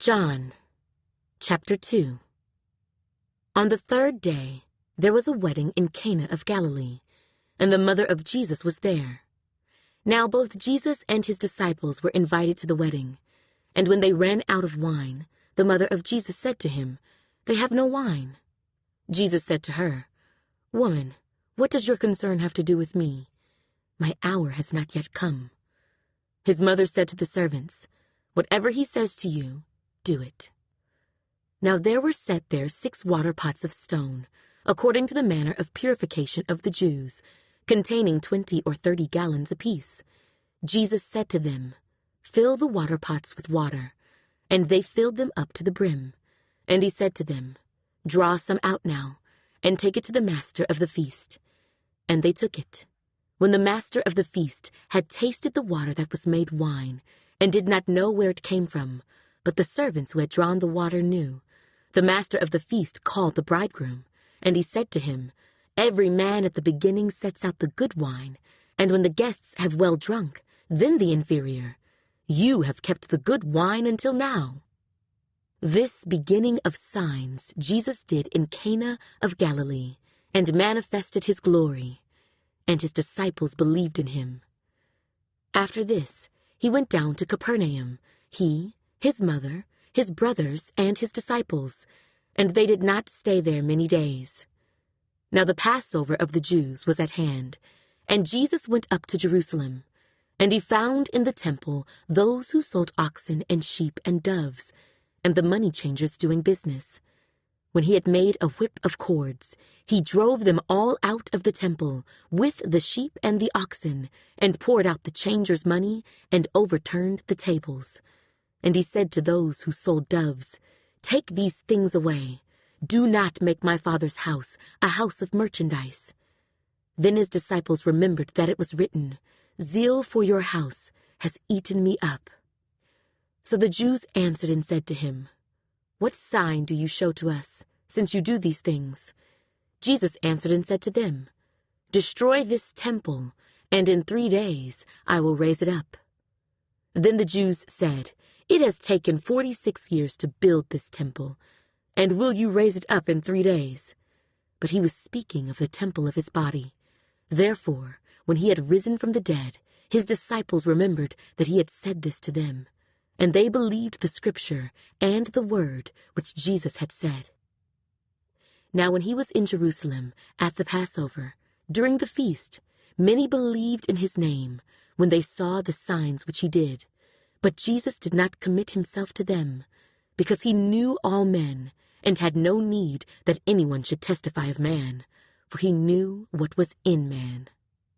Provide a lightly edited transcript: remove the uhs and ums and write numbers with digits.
John, chapter 2. On the third day, there was a wedding in Cana of Galilee, and the mother of Jesus was there. Now both Jesus and his disciples were invited to the wedding, and when they ran out of wine, the mother of Jesus said to him, "They have no wine." Jesus said to her, "Woman, what does your concern have to do with me? My hour has not yet come." His mother said to the servants, "Whatever he says to you, do it." Now there were set there 6 water pots of stone, according to the manner of purification of the Jews, containing 20 or 30 gallons apiece. Jesus said to them, "Fill the water pots with water." And they filled them up to the brim. And he said to them, "Draw some out now, and take it to the master of the feast." And they took it. When the master of the feast had tasted the water that was made wine, and did not know where it came from, but the servants who had drawn the water knew, the master of the feast called the bridegroom, and he said to him, "Every man at the beginning sets out the good wine, and when the guests have well drunk, then the inferior. You have kept the good wine until now." This beginning of signs Jesus did in Cana of Galilee, and manifested his glory, and his disciples believed in him. After this, he went down to Capernaum, he, his mother, his brothers, and his disciples, and they did not stay there many days. Now the Passover of the Jews was at hand, and Jesus went up to Jerusalem. And he found in the temple those who sold oxen and sheep and doves, and the money changers doing business. When he had made a whip of cords, he drove them all out of the temple, with the sheep and the oxen, and poured out the changers' money, and overturned the tables. And he said to those who sold doves, "Take these things away. Do not make my Father's house a house of merchandise." Then his disciples remembered that it was written, "Zeal for your house has eaten me up." So the Jews answered and said to him, "What sign do you show to us, since you do these things?" Jesus answered and said to them, "Destroy this temple, and in 3 days I will raise it up." Then the Jews said, "It has taken 46 years to build this temple, and will you raise it up in 3 days?" But he was speaking of the temple of his body. Therefore, when he had risen from the dead, his disciples remembered that he had said this to them, and they believed the scripture and the word which Jesus had said. Now when he was in Jerusalem at the Passover, during the feast, many believed in his name when they saw the signs which he did. But Jesus did not commit himself to them, because he knew all men, and had no need that anyone should testify of man, for he knew what was in man.